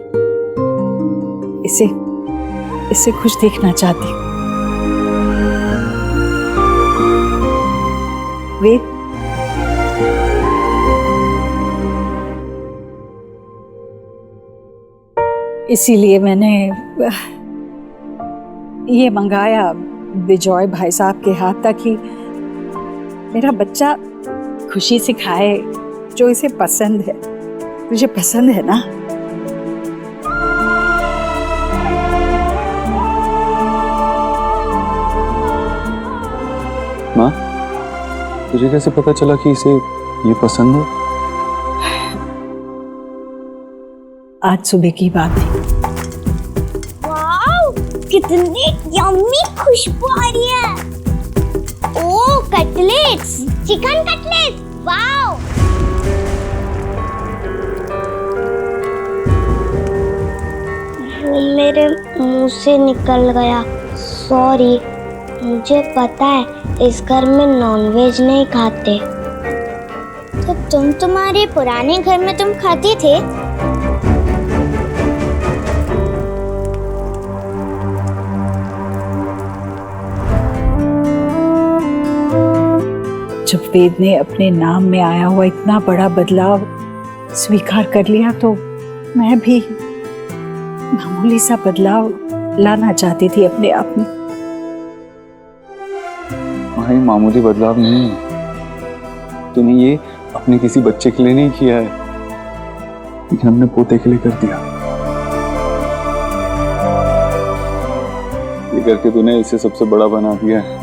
इसे खुश देखना चाहती हूँ। वेद, इसीलिए मैंने ये मंगाया विजय भाई साहब के हाथ, ताकि मेरा बच्चा खुशी से खाए जो इसे पसंद है। तुझे पसंद है ना? माँ, तुझे कैसे पता चला कि इसे ये पसंद है? आज सुबह की बात है। वाव, कितनी यम्मी खुशबू आ रही है। ओह, कटलेट्स, चिकन कटलेट्स, वाव। मेरे मुंह से निकल गया, सॉरी। मुझे पता है इस घर में नॉनवेज नहीं खाते। तो तुम्हारे पुराने घर में तुम खाते थे? जब वेद ने अपने नाम में आया हुआ इतना बड़ा बदलाव स्वीकार कर लिया, तो मैं भी मामूली सा बदलाव लाना चाहती थी अपने आप में। वहाँ ये मामूली बदलाव नहीं है। तूने ये अपने किसी बच्चे के लिए नहीं किया है, लेकिन हमने पोते के लिए कर दिया। ये करके तूने इसे सबसे बड़ा बना दिया है।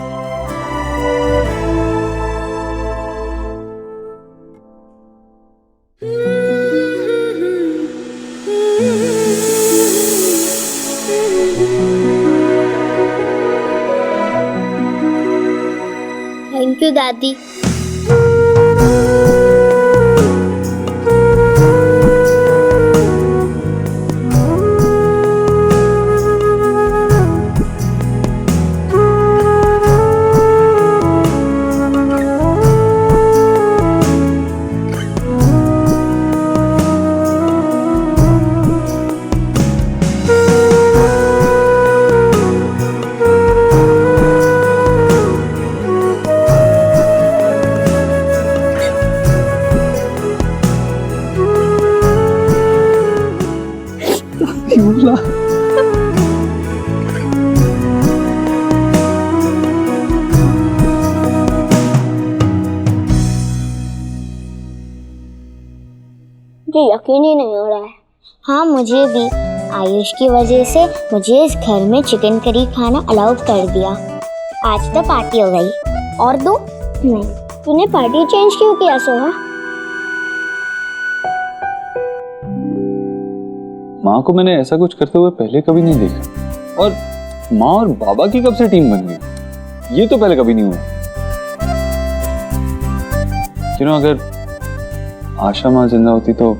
थैंक यू दादी। मुझे यकीन ही नहीं हो रहा है। हाँ, मुझे भी। आयुष की वजह से मुझे इस घर में चिकन करी खाना अलाउड कर दिया। आज तो पार्टी हो गई। और दो? नहीं। तूने पार्टी चेंज क्यों किया सोहा? माँ को मैंने ऐसा कुछ करते हुए पहले कभी नहीं देखा, और माँ और बाबा की कब से टीम बन गई, ये तो पहले कभी नहीं हुआ। क्यों, अगर आशा माँ जिंदा होती तो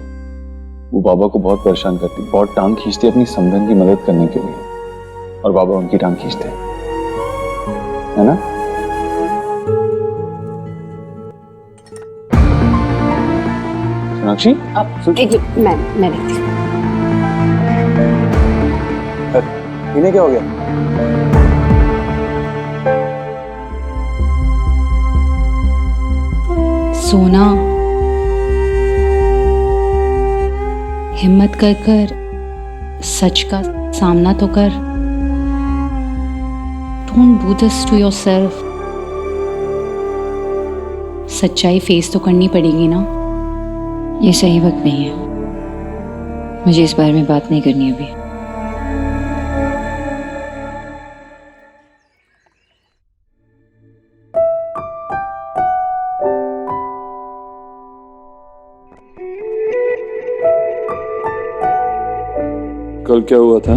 वो बाबा को बहुत परेशान करती, बहुत टांग खींचती अपनी समधन की मदद करने के लिए, और बाबा उनकी टांग खींचते, है ना? सोनाक्षी, आप एक मैं देखती हूँ। इन्हें क्या हो गया? सोना, हिम्मत कर कर सच का सामना तो कर। Don't do this to yourself. सच्चाई फेस तो करनी पड़ेगी ना। ये सही वक्त नहीं है, मुझे इस बारे में बात नहीं करनी अभी। कल क्या हुआ था?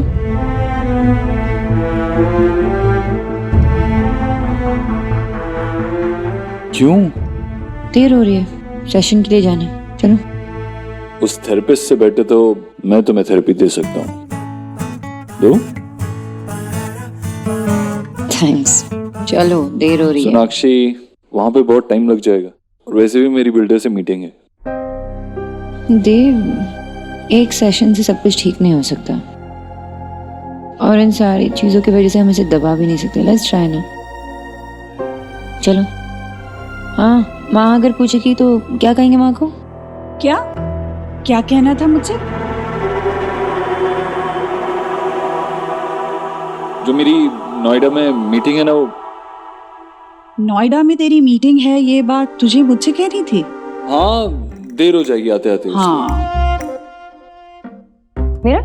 क्यों? देर हो रही है, सेशन के लिए जाना है, चलो। उस थेरेपिस्ट से बेटर तो मैं तुम्हें थेरेपी दे सकता हूँ। दो? थैंक्स, चलो देर हो रही है। सोनाक्षी, वहां पे बहुत टाइम लग जाएगा और वैसे भी मेरी बिल्डर से मीटिंग है। देव, एक सेशन से सब कुछ ठीक नहीं हो सकता और इन सारी चीजों की वजह से हम इसे दबा भी नहीं सकते। लेट्स ट्राई ना, चलो। हाँ, माँ अगर पूछेगी तो क्या कहेंगे माँ को? क्या क्या कहना था मुझसे? जो मेरी नोएडा में मीटिंग है ना, वो नोएडा में तेरी मीटिंग है, ये बात तुझे मुझसे कहनी थी? हाँ, देर हो जाएगी आते आते। हाँ। मेरा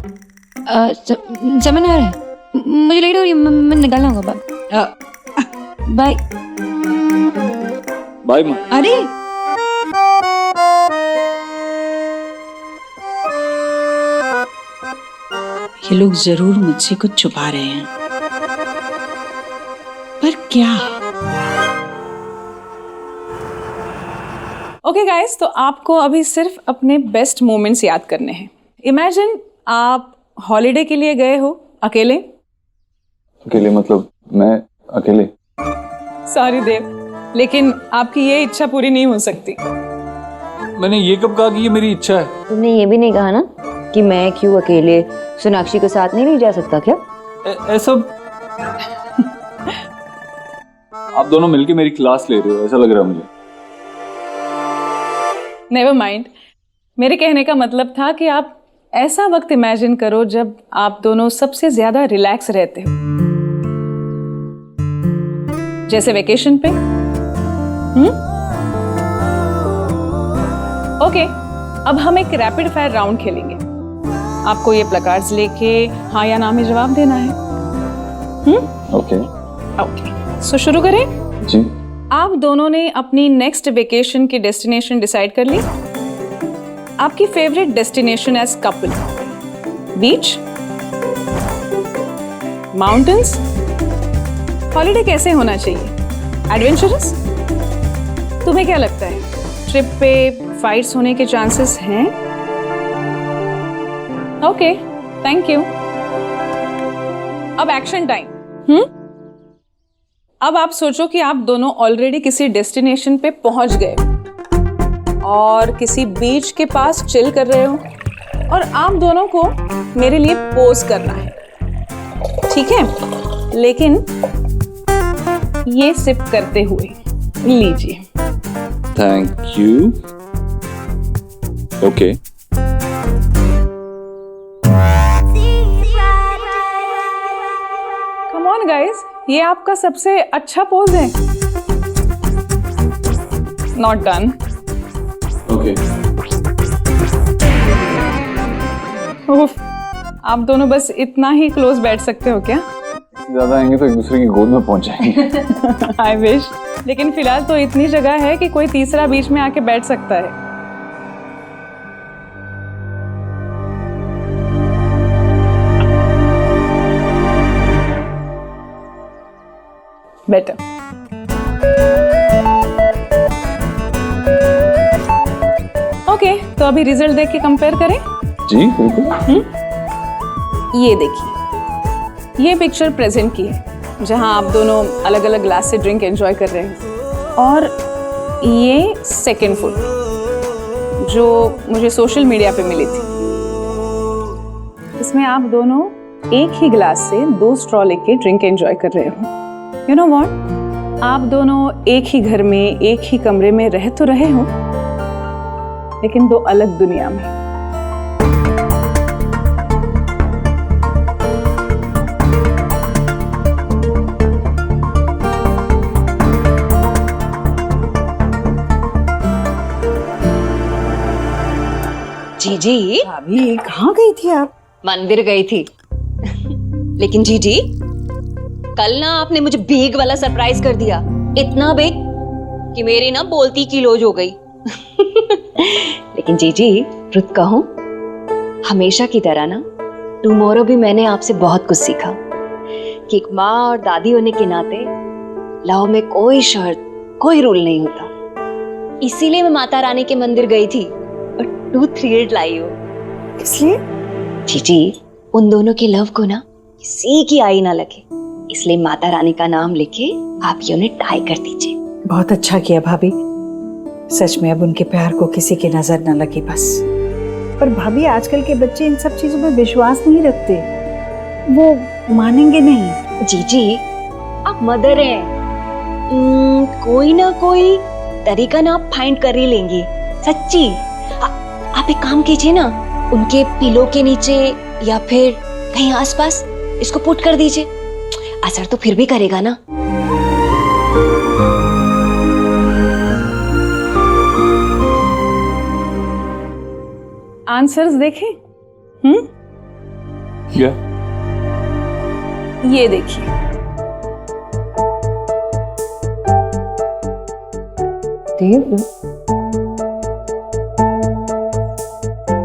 समझ आ रहा है, मुझे लेट हो रही है, मैं निकलना होगा। बाय बाय माँ। अरे ये लोग जरूर मुझसे कुछ छुपा रहे हैं, पर क्या? ओके गाइस, तो आपको अभी सिर्फ अपने बेस्ट मोमेंट्स याद करने हैं। इमेजिन आप हॉलिडे के लिए गए हो अकेले। अकेले मतलब मैं अकेले? सॉरी देव, लेकिन आपकी ये इच्छा पूरी नहीं हो सकती। मैंने ये कब कहा कि ये मेरी इच्छा है? तुमने ये भी नहीं कहा ना कि मैं क्यों अकेले सोनाक्षी के साथ नहीं जा सकता क्या? ऐसा आप दोनों मिलके मेरी क्लास ले रहे हो ऐसा लग रहा है मुझे। नेवर माइंड, मेरे कहने का मतलब था कि आप ऐसा वक्त इमेजिन करो जब आप दोनों सबसे ज्यादा रिलैक्स रहते हो, जैसे वेकेशन पे। ओके, अब हम एक रैपिड फायर राउंड खेलेंगे। आपको ये प्लकार्ड्स लेके हाँ या ना में जवाब देना है। ओके ओके, सो शुरू करें? जी। आप दोनों ने अपनी नेक्स्ट वेकेशन की डेस्टिनेशन डिसाइड कर ली? आपकी फेवरेट डेस्टिनेशन एज कपल, बीच, माउंटेन्स? हॉलिडे कैसे होना चाहिए? एडवेंचरस? तुम्हें क्या लगता है, ट्रिप पे फाइट्स होने के चांसेस हैं? Okay, thank you. अब एक्शन टाइम। अब आप सोचो कि आप दोनों ऑलरेडी किसी डेस्टिनेशन पे पहुंच गए और किसी बीच के पास चिल कर रहे हो और आप दोनों को मेरे लिए पोज करना है, ठीक है? लेकिन ये सिप करते हुए लीजिए। Thank you. Okay. Come on guys, ये आपका सबसे अच्छा पोज है। Not done. ओके। उफ, आप दोनों बस इतना ही क्लोज बैठ सकते हो क्या? ज्यादा आएंगे तो एक दूसरे की गोद में पहुंच जाएंगे। आई विश, लेकिन फिलहाल तो इतनी जगह है कि कोई तीसरा बीच में आके बैठ सकता है। बेटर। ओके, तो अभी रिजल्ट देख के कंपेयर करें। जी बिल्कुल। ये देखिए, ये पिक्चर प्रेजेंट की है जहां आप दोनों अलग अलग ग्लास से ड्रिंक एंजॉय कर रहे हैं, और ये सेकंड फोटो जो मुझे सोशल मीडिया पे मिली थी। इसमें आप दोनों एक ही ग्लास से 2 स्ट्रॉ लेके ड्रिंक एंजॉय कर रहे हो। यू नो व्हाट, आप दोनों एक ही घर में एक ही कमरे में रह तो रहे हो, लेकिन 2 अलग दुनिया में। जीजी, अभी कहाँ गई थी आप? मंदिर गई थी। लेकिन जीजी, कल ना आपने मुझे बेग वाला सरप्राइज कर दिया, इतना बेग कि मेरी ना बोलती की लोज हो गई। लेकिन जीजी, रुत कहूं, हमेशा की तरह ना टुमारो भी मैंने आपसे बहुत कुछ सीखा कि एक माँ और दादी होने के नाते लव में कोई शर्त, कोई रूल नहीं होता। इसीलिए मैं माता रानी के मंदिर गई थी और 2-3 लाई हूँ। इसलिए जीजी, उन दोनों के लव को ना किसी की आई ना लगे, इसलिए माता रानी का नाम लेके आप ये उन्हें टाई कर दीजिए। बहुत अच्छा किया भाभी, सच में अब उनके प्यार को किसी की नजर न लगी बस। पर भाभी, आजकल के बच्चे इन सब चीजों में विश्वास नहीं रखते, वो मानेंगे नहीं। जीजी, आप मदर हैं, कोई ना कोई तरीका ना आप फाइंड कर ही लेंगी, सच्ची। आप एक काम कीजिए ना, उनके पिलो के नीचे या फिर कहीं आसपास इसको पुट कर दीजिए, असर तो फिर भी करेगा ना। आंसर्स देखें? क्या? ये देखिए,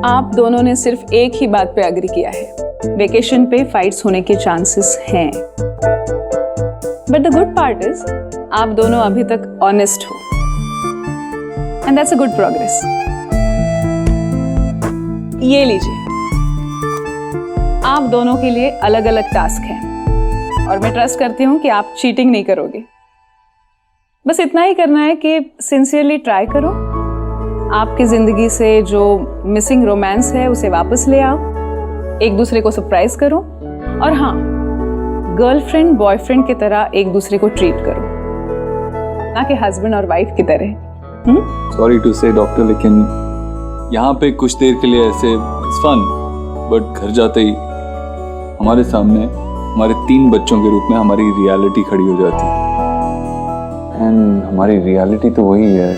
आप दोनों ने सिर्फ एक ही बात पे एग्री किया है, वेकेशन पे फाइट्स होने के चांसेस हैं। But the good part is आप दोनों अभी तक ऑनेस्ट हो, and that's a good progress. ये लीजिए, आप दोनों के लिए अलग अलग टास्क हैं और मैं ट्रस्ट करती हूँ कि आप चीटिंग नहीं करोगे। बस इतना ही करना है कि सिंसियरली ट्राई करो, आपकी जिंदगी से जो मिसिंग रोमांस है उसे वापस ले आओ, एक दूसरे को सरप्राइज करो, और हाँ, गर्लफ्रेंड बॉयफ्रेंड की तरह एक दूसरे को ट्रीट करो, ना कि हस्बैंड और वाइफ की तरह। सॉरी टू से डॉक्टर, लेकिन यहाँ पे कुछ देर के लिए ऐसे इट्स फन, बट घर जाते ही हमारे सामने हमारे 3 बच्चों के रूप में हमारी रियलिटी खड़ी हो जाती है। एंड हमारी रियलिटी तो वही है,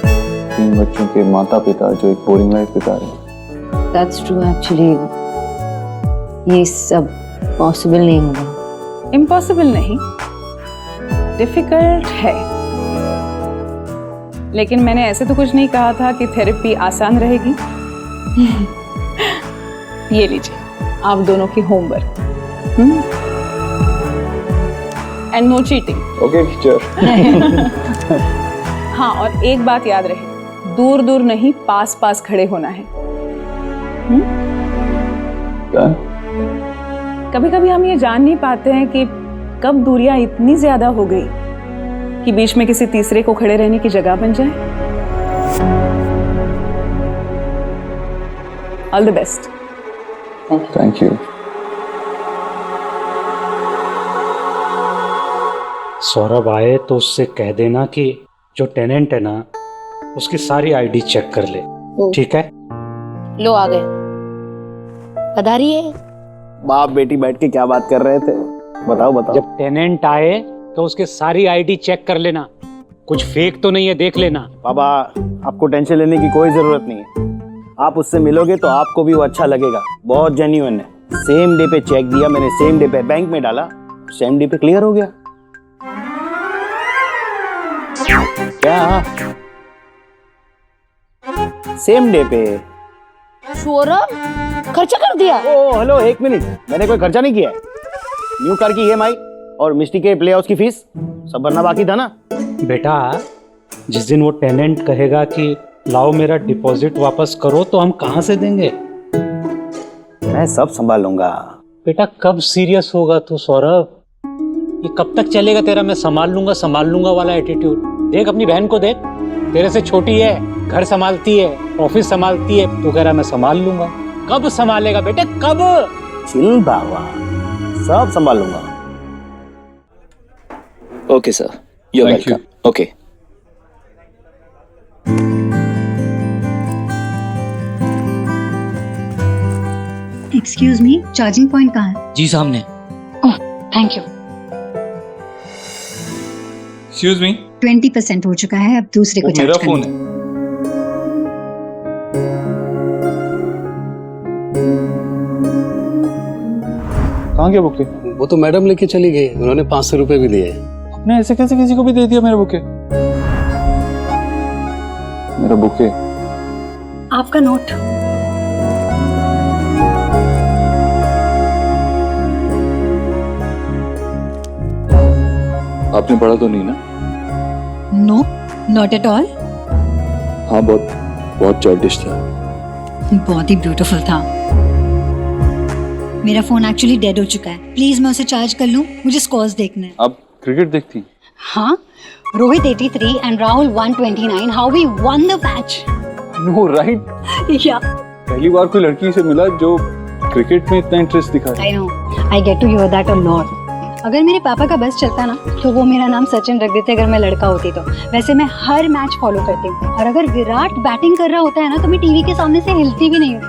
3 बच्चों के माता पिता जो एक बोरिंग लाइफ बिता रहे हैं। दैट्स ट्रू, एक्चुअली ये सब पॉसिबल नहीं होगा। इम्पॉसिबल नहीं, डिफिकल्ट है, लेकिन मैंने ऐसे तो कुछ नहीं कहा था कि थेरेपी आसान रहेगी। ये लीजिए, आप दोनों की homework, and no cheating. Okay teacher. हाँ, और एक बात याद रहे, दूर दूर नहीं, पास पास खड़े होना है। क्या? कभी कभी हम ये जान नहीं पाते हैं कि कब दूरियां इतनी ज्यादा हो गई कि बीच में किसी तीसरे को खड़े रहने की जगह बन जाए। All the best. Thank you. Saurabh आए तो उससे कह देना कि जो टेनेंट है ना, उसकी सारी आईडी चेक कर ले, ठीक है? लो आ गए, पधारिए। बाप बेटी बैठ के क्या बात कर रहे थे, बताओ बताओ। जब टेनेंट आए तो उसके सारी आईडी चेक कर लेना, कुछ फेक तो नहीं है, देख लेना। बाबा, आपको टेंशन लेने की कोई जरूरत नहीं है, आप उससे मिलोगे तो आपको भी वो अच्छा लगेगा, बहुत जेन्युइन है। सेम डे पे चेक दिया मैंने, सेम डे पे बैंक में डाला, सेम डे पे क्लियर हो गया। क्या? सेम डे पे। सौरभ, खर्चा कर दिया? ओ हेलो, 1 मिनट, मैंने कोई खर्चा नहीं किया है। न्यू कार की EMI और मिस्टी के प्ले हाउस की फीस सब भरना बाकी था ना। बेटा, जिस दिन वो टेनेंट कहेगा कि लाओ मेरा डिपॉजिट वापस करो, तो हम कहाँ से देंगे? मैं सब संभाल लूंगा। बेटा, कब सीरियस होगा तू सौरभ? ये कब तक चलेगा तेरा मैं संभाल लूंगा वाला एटीट्यूड? देख अपनी बहन को, देख, तेरे से छोटी है, घर संभालती है, ऑफिस संभालती है, तू कह रहा मैं संभाल लूंगा। कब संभालेगा बेटे, कब? चिल बाबा, सब संभाल लूंगा। Okay sir, you are welcome. Okay. Excuse me, charging point कहाँ है? जी सामने। Oh, thank you. Excuse me, 20% हो चुका है, अब दूसरे को चार्ज मेरा करना फोन है। कहाँ गया बुके? वो तो मैडम लेके चली गई, उन्होंने 500 रुपए भी दिए। आपने ऐसे कैसे किसी को भी दे दिया मेरा बुके? मेरा बुके? आपका नोट। आपने पढ़ा तो नहीं ना? No, not at all. हाँ, बहुत बहुत चाइल्डिश था। बहुत ही ब्यूटीफुल था। मेरा फोन एक्चुअली डेड हो चुका है, प्लीज मैं उसे चार्ज कर लूं, मुझे स्कोर्स देखने हैं। आप क्रिकेट देखती? हाँ, Rohit 83 and Rahul 129, how we won the match. No right. या पहली बार कोई लड़की से मिला जो क्रिकेट में इतना इंटरेस्ट दिखा रही। I know, I get to hear that a lot. अगर मेरे पापा का बस चलता ना तो वो मेरा नाम सचिन रख देते अगर मैं लड़का होती तो। वैसे मैं हर मैच फॉलो करती हूँ, और अगर विराट बैटिंग कर रहा होता है ना तो मैं टीवी के सामने से हिलती भी नहीं हूँ।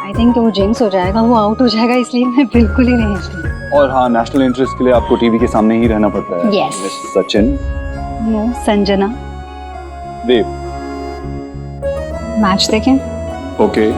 आई थिंक वो जिंक्स हो जाएगा, वो आउट हो जाएगा, इसलिए मैं बिल्कुल ही नहीं हिलती। और हाँ, नेशनल इंटरेस्ट के लिए आपको टीवी के सामने ही रहना पड़ता है। Yes. सचिन। नो, संजना। देव। मैच देखें? ओके।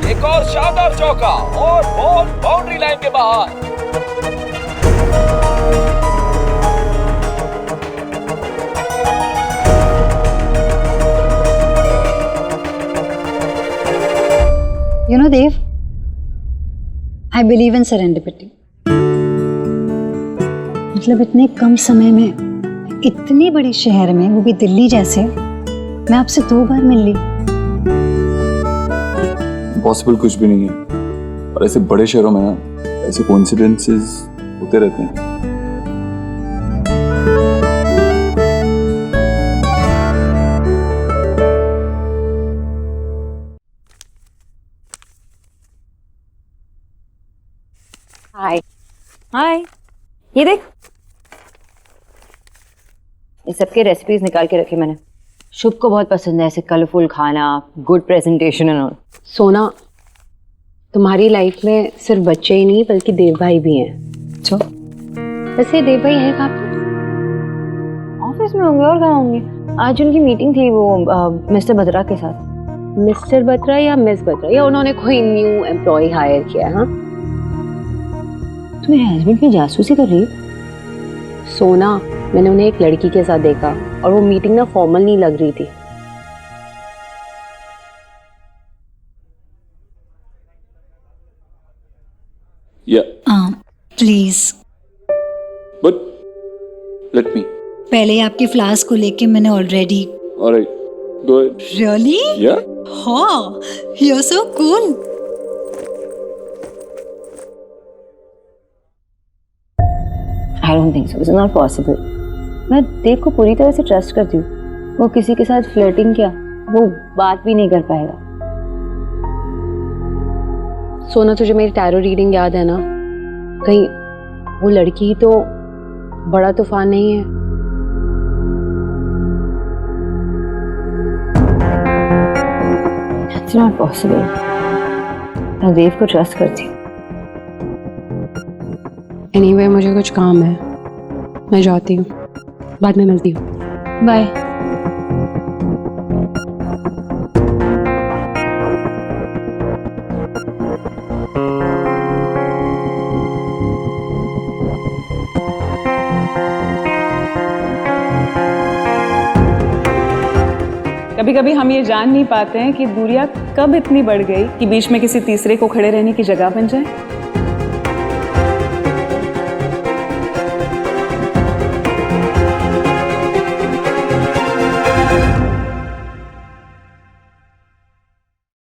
एक और शानदार चौका और बॉल बाउंड्री लाइन के बाहर। You know, Dev, I believe in serendipity. मतलब इतने कम समय में इतनी बड़ी शहर में, वो भी दिल्ली जैसे, मैं आपसे 2 बार मिल ली। पॉसिबल कुछ भी नहीं है, और ऐसे बड़े शहरों में ना ऐसे कोइंसिडेंसेस होते रहते हैं। हाय। हाय, ये देख, ये सबके रेसिपीज निकाल के रखी मैंने। शुभ को बहुत पसंद है ऐसे कलरफुल खाना, गुड प्रेजेंटेशन एंड ऑल। सोना, तुम्हारी लाइफ में सिर्फ बच्चे ही नहीं बल्कि देव भाई भी हैं। अच्छा, वैसे देव भाई हैं कहाँ पे? ऑफिस में होंगे, और कहाँ होंगे। आज उनकी मीटिंग थी वो मिस्टर बत्रा के साथ। मिस्टर बत्रा या मिस बत्रा, या उन्होंने कोई न्यू एम्प्लॉय हायर किया? हाँ, तू मेरे हस्बैंड की जासूसी कर रही है? सोना, मैंने उन्हें एक लड़की के साथ देखा और वो मीटिंग ना फॉर्मल नहीं लग रही थी। Please, but let me. पहले आपके फ्लास्क को लेके मैंने already. Alright, go ahead. Really? Yeah? हाँ, you are so cool. I don't think so, this is not possible. मैं देव को पूरी तरह से ट्रस्ट करती हूँ। वो किसी के साथ फ्लर्टिंग किया, वो बात भी नहीं कर पाएगा। सोना, तुझे मेरी टैरो रीडिंग याद है ना? कहीं वो लड़की ही तो बड़ा तूफान नहीं है? It's not possible. मैं देव को ट्रस्ट करती हूँ। एनीवे, मुझे कुछ काम है, मैं जाती हूँ, बाद में मिलती हूँ। बाय। कभी कभी हम ये जान नहीं पाते हैं कि दूरियां कब इतनी बढ़ गई कि बीच में किसी तीसरे को खड़े रहने की जगह बन जाए।